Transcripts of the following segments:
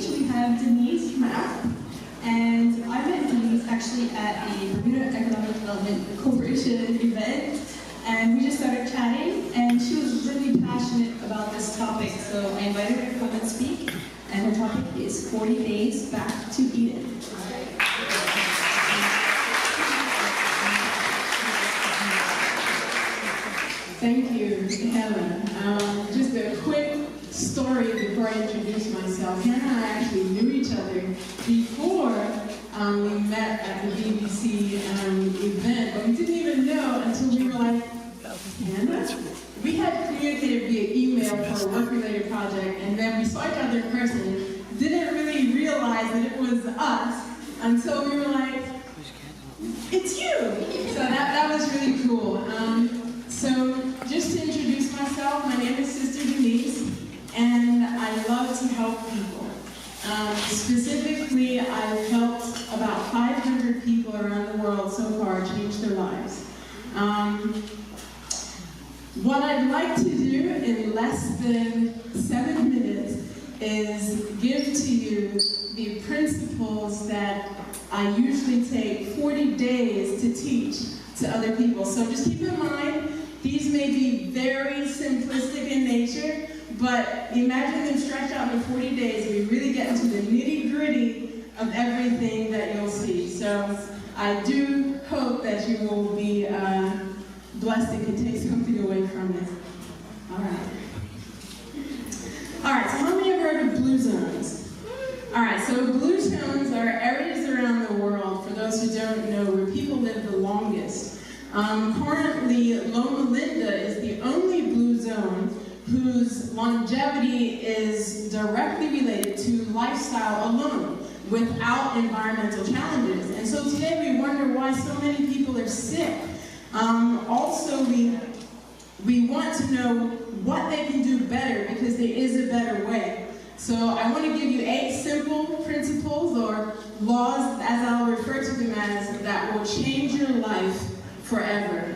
stage, we have Denise Mapp. And I met Denise actually at a Bermuda Economic Development Corporation event. And we just started chatting, and she was really passionate about this topic. So I invited her to come and speak. And her topic is 40 Days Back to Eden. Thank you, Helen. Just a quick story before I introduce myself. Hannah and I actually knew each other before we met at the BBC event, but we didn't even know until we were like, Hannah? We had communicated via email for a work-related project, and then we saw each other in person, didn't really realize that it was us until we were like, it's you! So that was really cool. So just to introduce myself, my name is Sister Denise, and I love to help people. Specifically, I've helped about 500 people around the world so far change their lives. What I'd like to do in less than 7 minutes is give to you the principles that I usually take 40 days to teach to other people. So just keep in mind, these may be very simplistic in nature, but imagine them stretched out in 40 days and we really get into the nitty-gritty of everything that you'll see. So I do hope that you will be blessed and can take something away from it. All right. All right, so how many have heard of blue zones? All right, so blue zones are areas around the world, for those who don't know, where people live the longest. Currently, Loma Linda is the only blue zone whose longevity is directly related to lifestyle alone, without environmental challenges. And so today we wonder why so many people are sick. Also, we want to know what they can do better, because there is a better way. So I want to give you 8 simple principles or laws, as I'll refer to them as, that will change your life forever.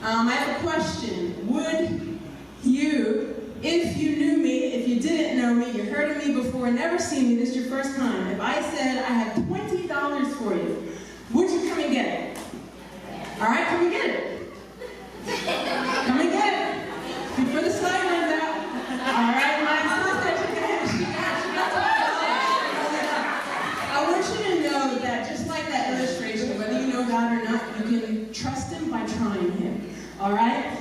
I have a question. Would you, if you knew me, if you didn't know me, you heard of me before, never seen me, this is your first time, if I said I have $20 for you, would you come and get it? All right, come and get it. Come and get it. Before the slide runs out. All right, my sister, she got I want you to know that just like that illustration, whether you know God or not, you can trust Him by trying Him. All right?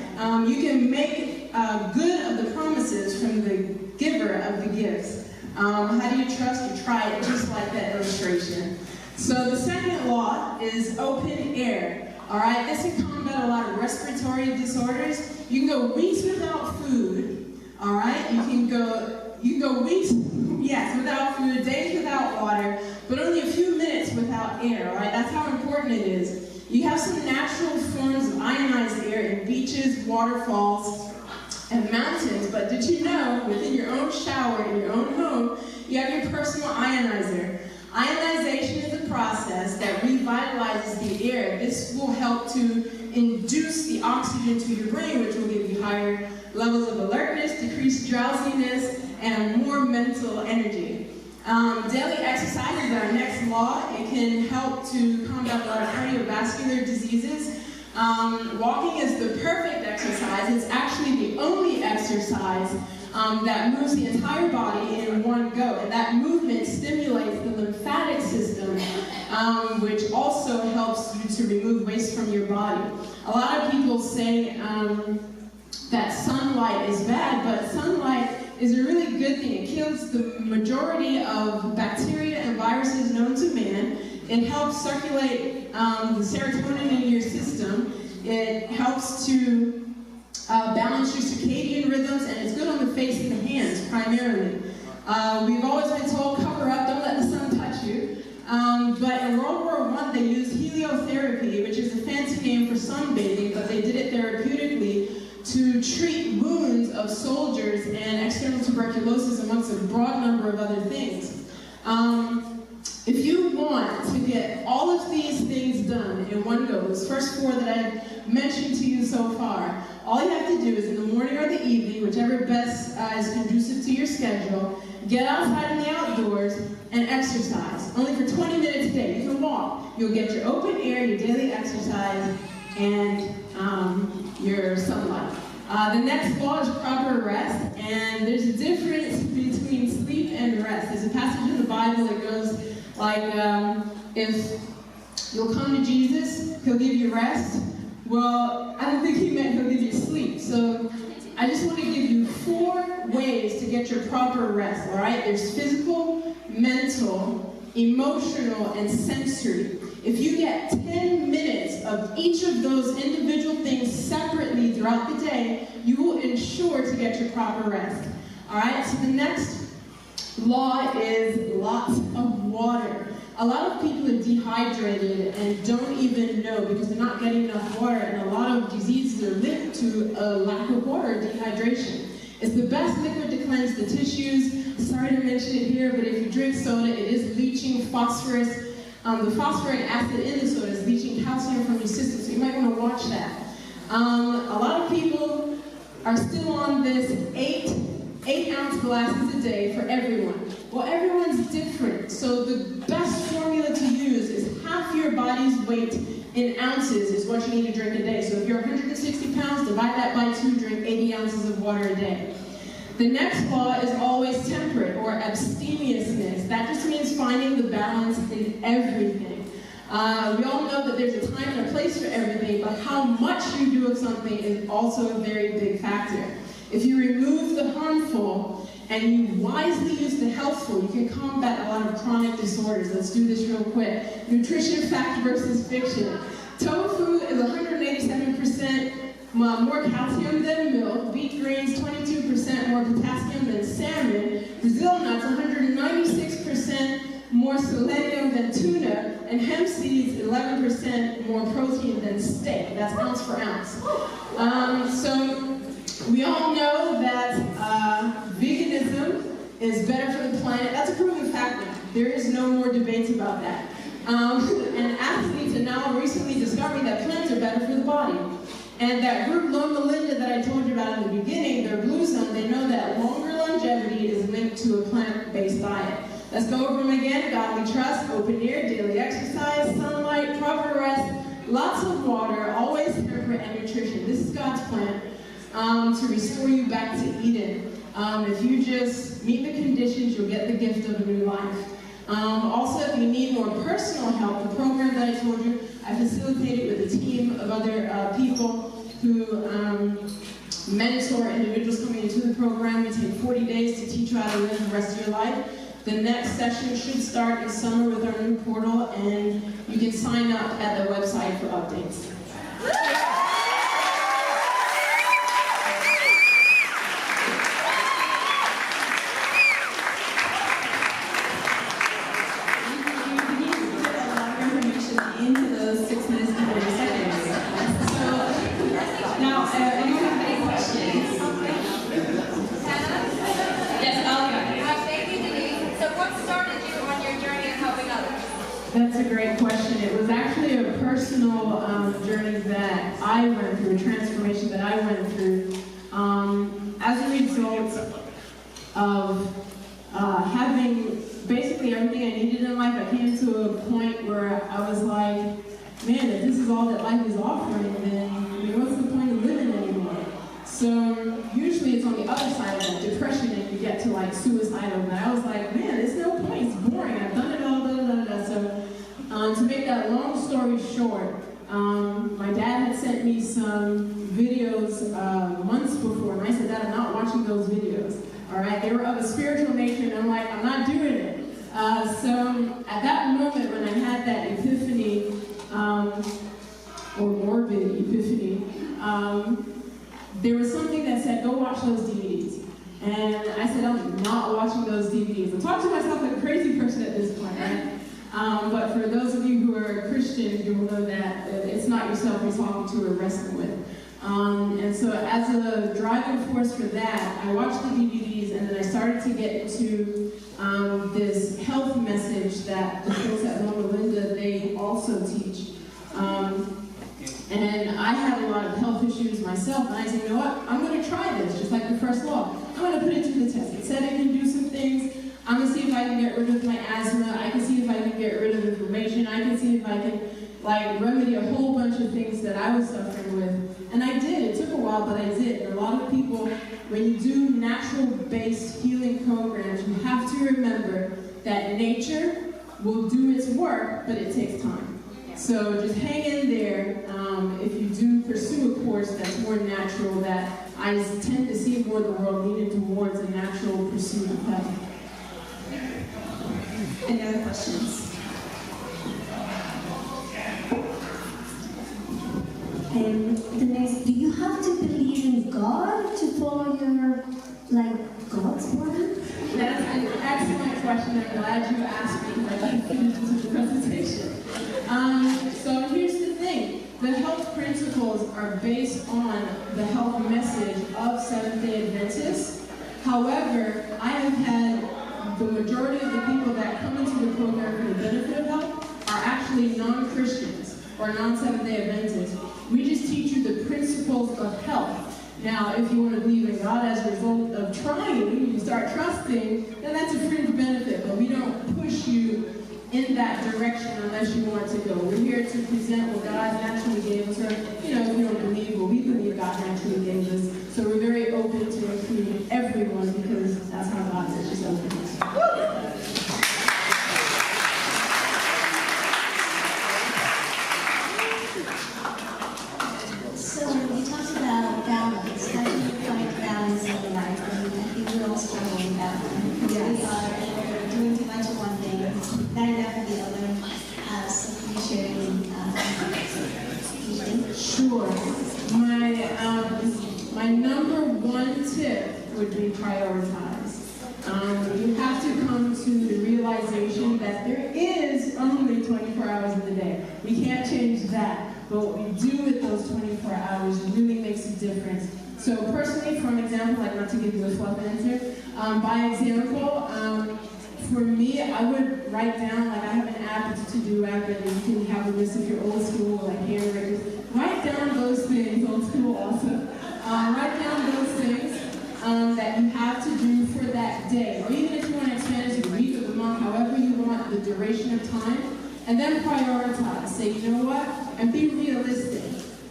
You can make good of the promises from the giver of the gifts. How do you trust? You try it just like that illustration. So the second law is open air. All right, this can combat a lot of respiratory disorders. You can go weeks without food. All right, you can go weeks, yes, without food, days without water, but only a few minutes without air. All right, that's how important it is. You have some natural forms of ionized air in beaches, waterfalls, and mountains. But did you know, within your own shower in your own home, you have your personal ionizer? Ionization is a process that revitalizes the air. This will help to induce the oxygen to your brain, which will give you higher levels of alertness, decreased drowsiness, and more mental energy. Daily exercise is our next law. It can help to combat a lot of cardiovascular diseases. Walking is the perfect exercise. It's actually the only exercise that moves the entire body in one go, and that movement stimulates the lymphatic system, which also helps you to remove waste from your body. A lot of people say that sunlight is bad, but sunlight is a really good thing. It kills the majority of bacteria and viruses known to man. It helps circulate the serotonin in your system. It helps to balance your circadian rhythms, and it's good on the face and the hands primarily. We've always been told, cover up, don't let the sun touch you. But in World War I, they used heliotherapy, which is a fancy name for sunbathing, but they did it therapeutically to treat wounds of soldiers and external tuberculosis, amongst a broad number of other things. If you want to get all of these things done in one go, those first 4 that I've mentioned to you so far, all you have to do is in the morning or the evening, whichever best is conducive to your schedule, get outside in the outdoors and exercise. Only for 20 minutes a day. You can walk. You'll get your open air, your daily exercise, and your sunlight. The next law is proper rest, and there's a difference between sleep and rest. There's a passage in the Bible that goes like, if you'll come to Jesus, he'll give you rest. Well, I don't think he meant he'll give you sleep. So I just want to give you 4 ways to get your proper rest, all right? There's physical, mental, emotional, and sensory. If you get 10 minutes of each of those individual things separately throughout the day, you will ensure to get your proper rest. All right, so the next law is lots of water. A lot of people are dehydrated and don't even know because they're not getting enough water, and a lot of diseases are linked to a lack of water, dehydration. It's the best liquid to cleanse the tissues. Sorry to mention it here, but if you drink soda, it is leaching phosphorus. The phosphoric acid in the soda is leaching calcium from your system, so you might want to watch that. A lot of people are still on this 8-ounce glasses a day for everyone. Well, everyone's different, so the best formula to use is half your body's weight in ounces is what you need to drink a day. So if you're 160 pounds, divide that by 2, drink 80 ounces of water a day. The next law is always temperate, or abstemiousness. That just means finding the balance in everything. We all know that there's a time and a place for everything, but how much you do of something is also a very big factor. If you remove the harmful and you wisely use the healthful, you can combat a lot of chronic disorders. Let's do this real quick. Nutrition fact versus fiction. Tofu is 187% more calcium than milk. Beet greens, 22% more potassium than salmon. Brazil nuts, 196% more selenium than tuna. And hemp seeds, 11% more protein than steak. That's ounce for ounce. So we all know that veganism is better for the planet. That's a proven fact now. There is no more debates about that. And athletes are now recently discovering that plants are better for the body. And that group Loma Linda that I told you about in the beginning, their Blue Zone, they know that longer longevity is linked to a plant-based diet. Let's go over them again. Godly trust, open air, daily exercise, sunlight, proper rest, lots of water, always temperate, and nutrition. This is God's plan to restore you back to Eden. If you just meet the conditions, you'll get the gift of a new life. Also, if you need more personal help, the program that I told you, I facilitated with a team of other people who mentor individuals coming into the program. We take 40 days to teach you how to live the rest of your life. The next session should start in summer with our new portal, and you can sign up at the website for updates. That's a great question. It was actually a personal journey that I went through, a transformation that I went through. As a result of having basically everything I needed in life, I came to a point where I was like, man, if this is all that life is offering, then what's the point of living anymore? So usually it's on the other side of that, depression, and you get to like suicidal. But I was like, man, there's no point, it's boring, I've done it all, So to make that long story short, my dad had sent me some videos months before, and I said, Dad, I'm not watching those videos. All right, they were of a spiritual nature, and I'm like, I'm not doing it. So at that moment when I had that epiphany, or morbid epiphany, there was something that said, go watch those DVDs. And I said, I'm not watching those DVDs. I'm talking to myself like a crazy person at this point, right? But for those of you who are Christian, you will know that it's not yourself you're talking to or wrestling with. And so as a driving force for that, I watched the DVDs, and then I started to get into this health message that the folks at Loma Linda, they also teach. And I had a lot of health issues myself, and I said, you know what, I'm going to try this, just like the first law. I'm going to put it to the test. It said it can do some things. nature-based healing programs, you have to remember that nature will do its work, but it takes time. So just hang in there. If you do pursue a course that's more natural, that I tend to see more of the world leaning towards a natural pursuit of health. Any other questions? Denise, do you have to believe in God to follow your, God's word? That's an excellent question. I'm glad you asked me. I'd like to finish this presentation. So here's the thing. The health principles are based on the health message of Seventh-day Adventists. However, I have had the majority of the people that come into the program for the benefit of health are actually non-Christians or non-Seventh-day Adventists. We just teach you the principles of health. Now, if you want to believe in God as a result of trying, you start trusting, then that's a fringe benefit, but we don't push you in that direction unless you want to go. We're here to present what God naturally gave us, or, if you don't believe what we believe God naturally gave us. So we're very open to including everyone because that's how God is, just openness. So you talked about balance. How do you find balance in your life? I think we all struggle with that. Because we are either doing too much of one thing, not enough of the other. So can you share any Sure. My number one tip would be prioritize. You have to come to the realization that there is only 24 hours in the day. We can't change that. But what we do with those 24 hours really makes a difference. So personally, for an example, not to give you a fluff answer, by example, for me, I would write down, I have an app, it's a to-do app, and you can have a list if you're old school, handwritten. Write down those things, old school also. Write down those things that you have to do for that day. Or even if you want to expand it to the week or the month, however you want, the duration of time. And then prioritize. Say, you know what? And be realistic.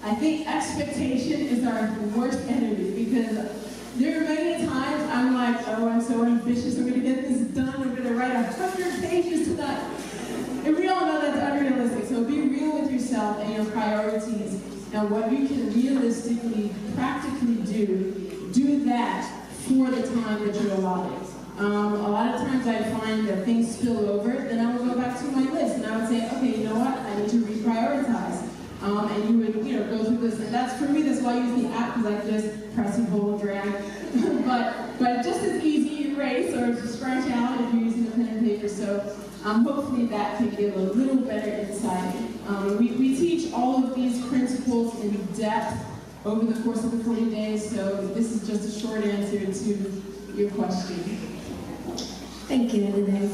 I think expectation is our worst enemy because there are many times I'm like, oh, I'm so ambitious. I'm going to get this done. I'm going to write 100 pages tonight. And we all know that's unrealistic. So be real with yourself and your priorities and what you can realistically, practically do that for the time that you're allotted. A lot of times I find that things spill over, then I would go back to my list and I would say, okay, you know what, I need to reprioritize. And you would, go through this. And that's, for me, that's why I use the app, because I can just press and hold, drag. but just as easy, erase or scratch out if you're using a pen and paper. So hopefully that can give a little better insight. We teach all of these principles in depth over the course of the 40 days, so this is just a short answer to your question. Thank you, Denise.